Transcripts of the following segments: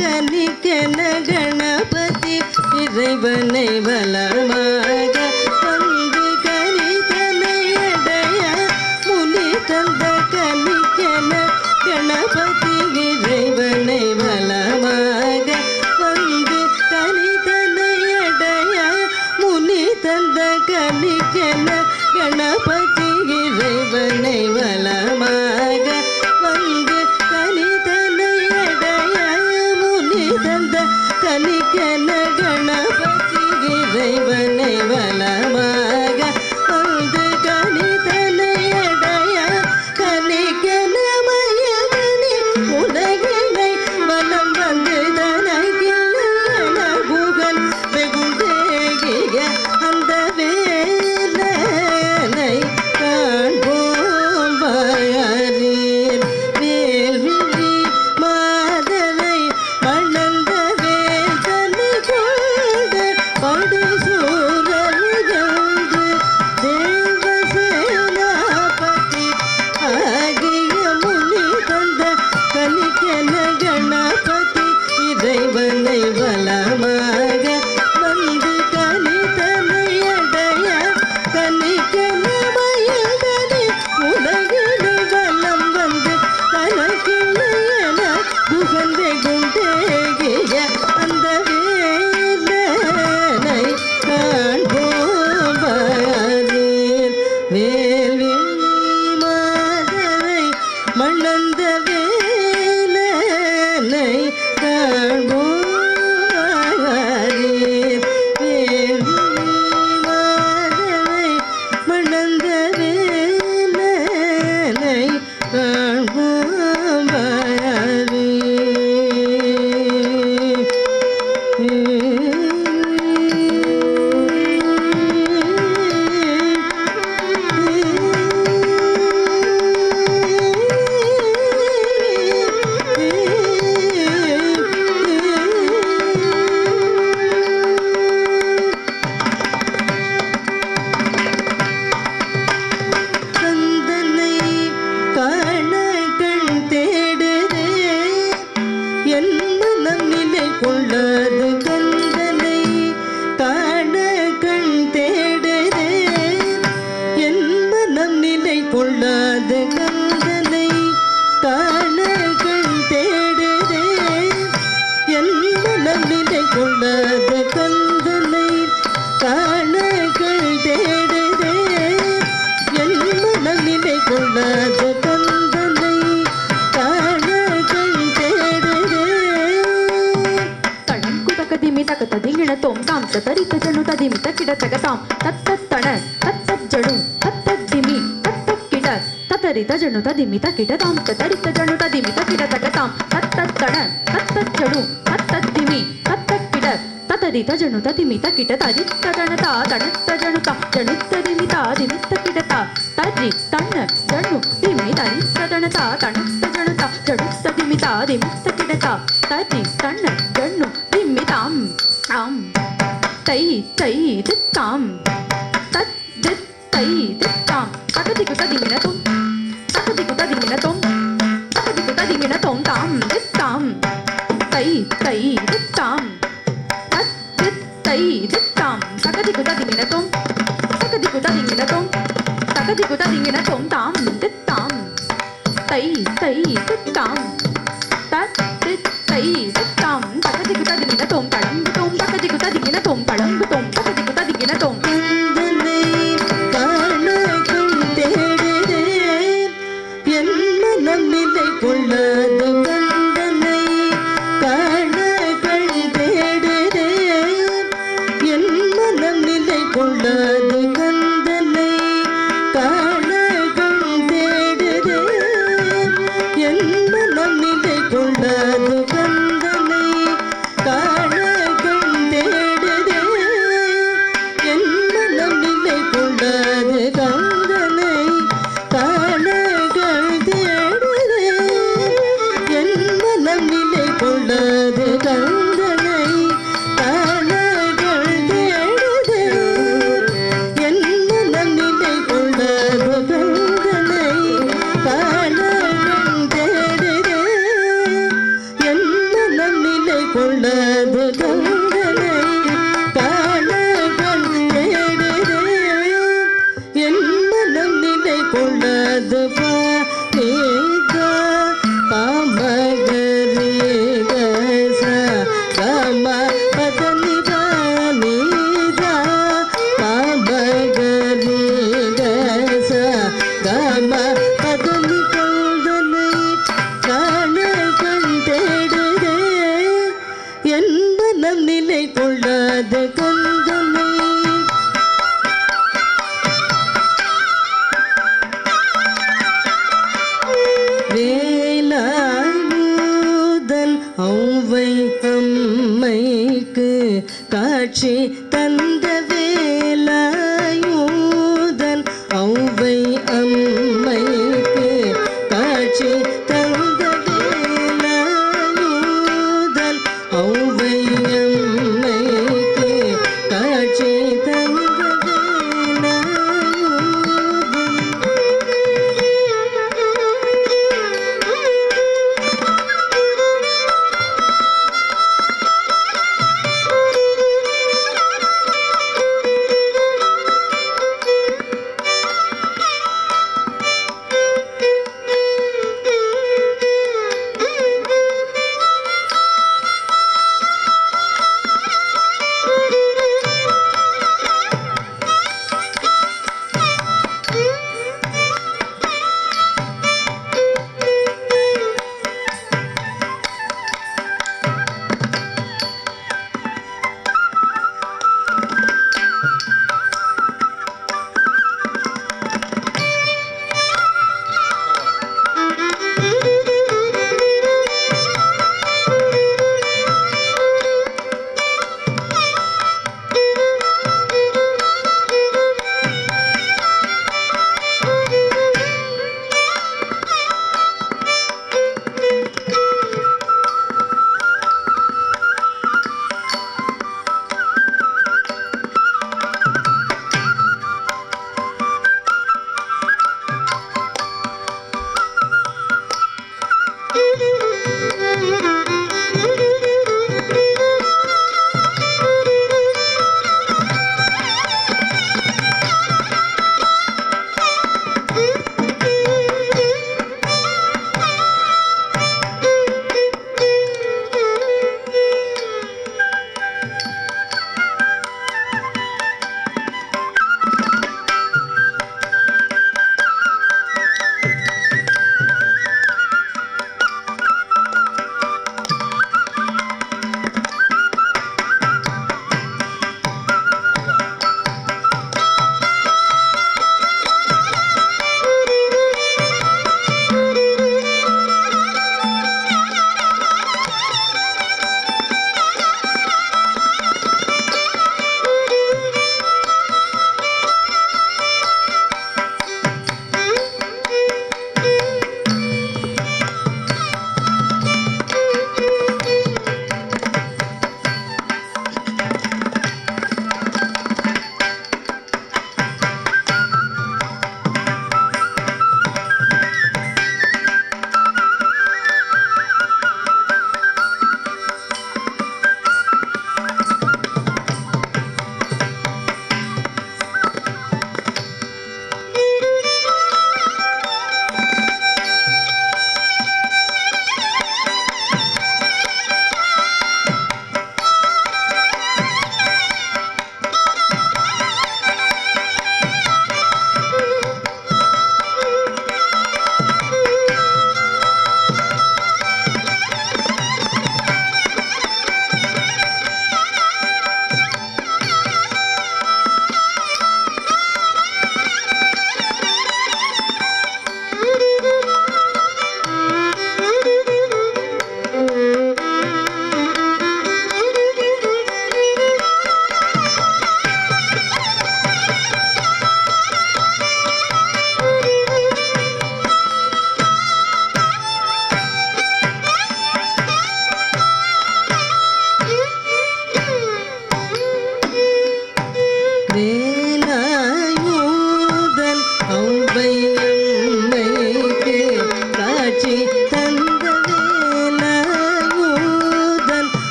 கனிக்கென கணபதி இறைவனை வலமாக வந்து கனிதனை அடைய முனி தந்த கனிக்கென கணபதி இறைவனை வலமாக வந்து கனிதனை அடைய முனி தந்த கனிக்கென கணபதி இறைவனை வலமாக வந்து கனிதனை அடைய முனி தந்த கனிக்கென கணபதி இறைவனை வலமாக வந்து கனிதனை அடைய கனிக்கென மயகனி உலகினை வலம் வந்து தனகில்ல புகழ் வெகுண்டேகிய அந்த வேலனை காண்போம் வாயாரீர் வேல்விழி மாதரை மணந்த வேல் தனி கொண்ட படுசூரனிகழ்ந்து தேவசேனாபதி ஆகிய முனி தந்த கனிக்கென கணபதி இறைவனை வலமாக வந்து கனிதனை அடைய கனிக்கென மயங்கனி உலகினை வலம் வந்து தனக்கில்லையென புகழ்ந்து குண்டேகிய அந்த வேலனை காண்போம் வாரீர் வேல்விழி மாதரை மணந்த வேலனை காண்போம் வாரீர் வேல்விழி மாதரை மணந்த வேலனை காண்போம் வாரீர் கந்தனை காண கண் தேடுதே என் மனம் நிலை கொள்ளாது கந்தனை காண கண் தேடுதே என் மனம் நிலை கொள்ளாது கந்தனை காண கண் தேடுதே என் மனம் நிலை கொள்ளாது கந்தனை காண கண் தேடுதே என் மனம் நிலை கொள்ளாது கந்தனை காண கண் தேடுதே ತಳಂಕುತಕದಿಮಿ ತಕತದಿಂಗಿಣ ತೋಂ ತಾಂ ತತರಿತ ಜಣು ತದಿಮಿ ತಕಿಡ ತಗತಾಂ ತತ್ತತ್ತಣ ತತ್ತಜ್ಜಣು ತತ್ತದ್ದಿಮಿ ತತ್ತಕ್ಕಿಡ ತತರಿತ ಜಣು ತದಿಮಿ ತಕಿಡ ತಾಂ ತತರಿತ ಜಣು ತದಿಮಿ ತಕಿಡ ತಗತಾಂ ತತ್ತತ್ತಣ ತತ್ತಜ್ಜಣು ತತ್ತದ್ದಿಮಿ ತತ್ತಕ್ಕಿಡ ತತರಿತ ಜಣು ತದಿಮಿ ತಕಿಡ ತರಿತ್ತ ಜಣತ ತಣತ್ತ ಜಣುತ ಜಣುತ್ತದಿಮಿ ತಾದಿಮಿತ್ತ ಕಿಡತ ತರ್ರಿ ತಣ್ಣ ಜಣು ದಿಮಿ ತರಿತ್ತ ಜಣತ ತಣತ್ತ ಜಣುತ ಜಣುತ್ತದಿಮಿ ತಾದಿಮಿತ್ತ ಕಿಡತ ತರ್ರಿ ತಣ್ಣ ಜಣ್ಣು ದಿಮ್ಮಿ ತಾಂ ತಾಂ ತೈ ತೈ ದಿತ್ತಾಂ ತತ್ ದಿತ್ ತೈ ದಿತ್ತಾಂ ತಕದಿಕು ತದಿಮಿನ ತುಂ ತಕದಿಕು ತದಿಮಿನ ತುಂ ತಕದಿಕು ತದಿಮಿನ ತುಂ ತಾಂ ದಿತ್ತಾಂ ತೈ ತೈ ದಿತ್ತಾಂ ತತ್ ದಿತ್ ತೈ ದಿತ್ತಾಂ ತಕದಿಕು ತದಿಮಿನ ತುಂ ತಕದಿಕು ತದಿಮಿನ ತುಂ ತಕದಿಕು ತದಿಮಿನ ತುಂ ತಾಂ ದಿತ್ತಾಂ ತೈ ತೈ ದಿತ್ತಾಂ ತತ್ ದಿತ್ ತೈ ದಿತ್ತಾಂ ತಕದಿಕು ತದಿಮಿನ ತುಂ ತಳಂಬು ತುಂ ತಕದಿಕು ತದಿಮಿನ ತುಂ ತಳಂಬು ತುಂ ತಕದಿಕು ತದಿಮಿನ ತುಂ கந்தனை காண கண் தேடுதே என் மனம் நிலை கொள்ளாது கந்தனை காண கண் தேடுதே என் மனம் நிலை கொள்ளாது கந்தனை காண கண் தேடுதே என் மனம் கொள்ளாது பாமக கம பதனி பானிதா பாமகரி கம பதனி கொள்தனை காண கண் தேடுதே என்பனம் நிலை கொள்ளாத கந்தனை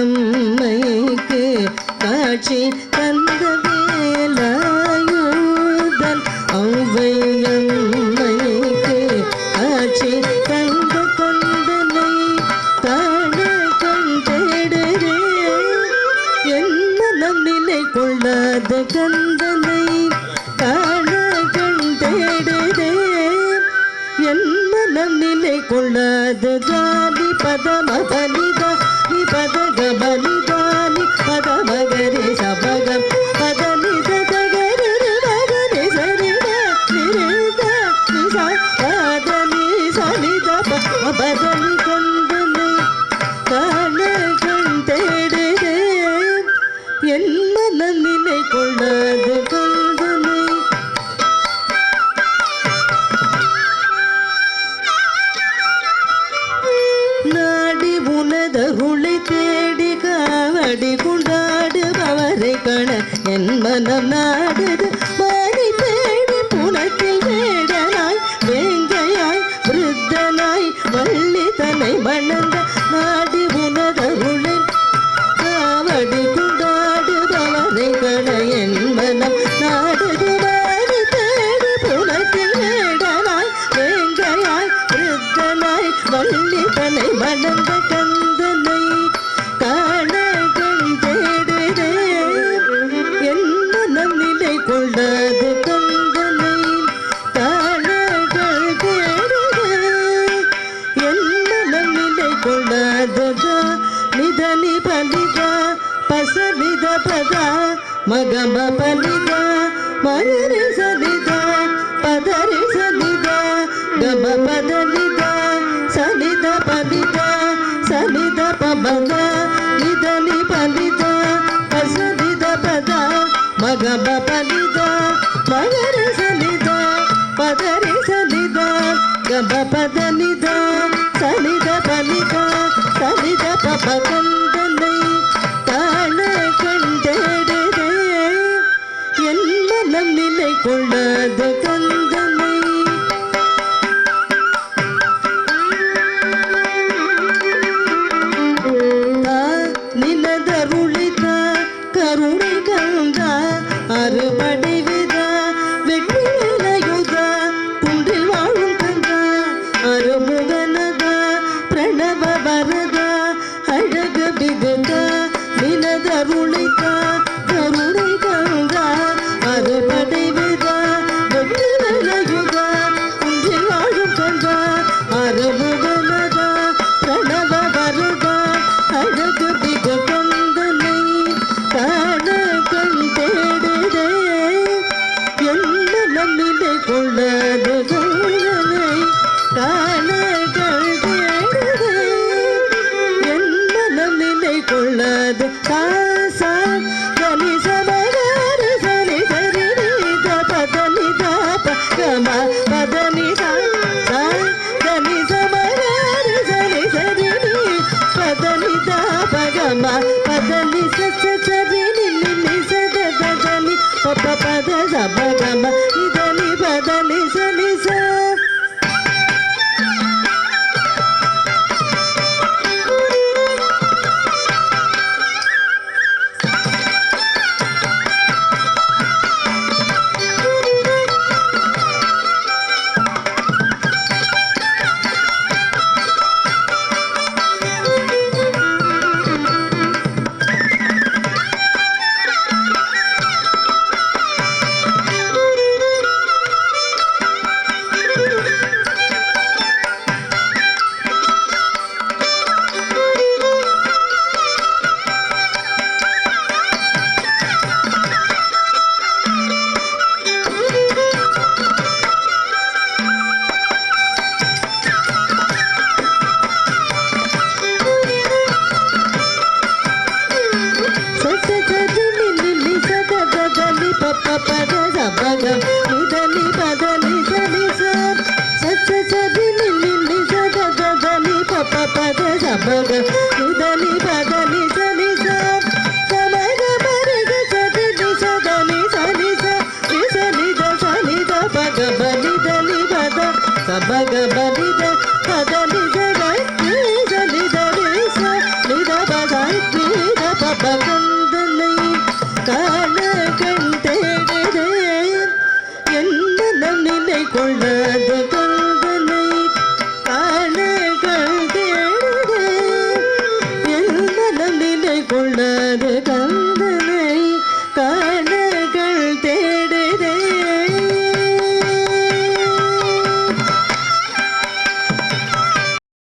ஔவையம்மைக்கு காட்சி தந்த வேலாயுதன் ஔவையம்மைக்கு காட்சி தந்த கந்தனை காண கண் தேடுறே என் மனம் நிலை கொள்ளாத கந்தனை காண கண் தேடுறே என் மனம் நிலை கொள்ளாத தாலி பதம பலிதா நி பதக பலிதானி பத மகரி சபகம் பத நித தகரி மகரி சரித நிரித நிசா பத நி சனித பதனி கந்தனை காண கண் தேடுதே என் மனம் நிலை கொள்ளாத கந்தனை நாடி உனதருளை தேடி காவடி கொண்டாடுபவரை கண என் மனம் நாடுது மாடி தேடி புனத்தில் வேடனாய் வேங்கையாய் விருத்தனாய் வள்ளி தன்னை மணந்த நாடி உனதருளை காவடி கொண்டாடுபவரை கண என் மனம் நாடுது மாடி தேடி புனத்தில் வேடனாய் வேங்கையாய் விருத்தனாய் வள்ளி தன்னை மணந்த கந்தனை காண கண் தேடுதே என் மனம் நிலை கொள்ளாத கந்தனை காண கண் தேடுதே என் மனம் நிலை கொள்ளாததா நிதனி பலிதா பசலித பதா மகம பலிதா மகரி சலிதா பதரி சலிதா கம பதலிதா சலித பலித சலித பபத நிதனி பலித பசலித பத மகப பலித மகர சலித பதரி சலித கப பத நித சலித பலித சலித பபகந்தனை காண கண் தேடுதே என் மனம் நிலை கொள்ளாத கந்தனை நினதருளித கருணை கந்த அறுபடை வித வெற்றி விளையுத குன்றில் வாழும் கந்த அருமுகனத பிரணவ வரத அழகு விகத நினதருளித கருணை கந்த அறுபடை வித வெற்றி விளையுத குன்றில் வாழும் கந்த அருமுகனத பிரணவ வரத அழகு பிக கந்தனை காண கண் தேடுதே என் மனம் நிலை கொள்ளாத கந்தனை காண கண் தேடுதே என் மனம் நிலை கொள்ளாத காசா கனி சமகார சனி சரி நித பதனி தாப கம பதனி சா கனி சமகார சனி சரி பதனி தாப கம பதனி சரி நின்னி சத ததனி பப பத சப கம இதனி பதனி சனி சா Bag கந்த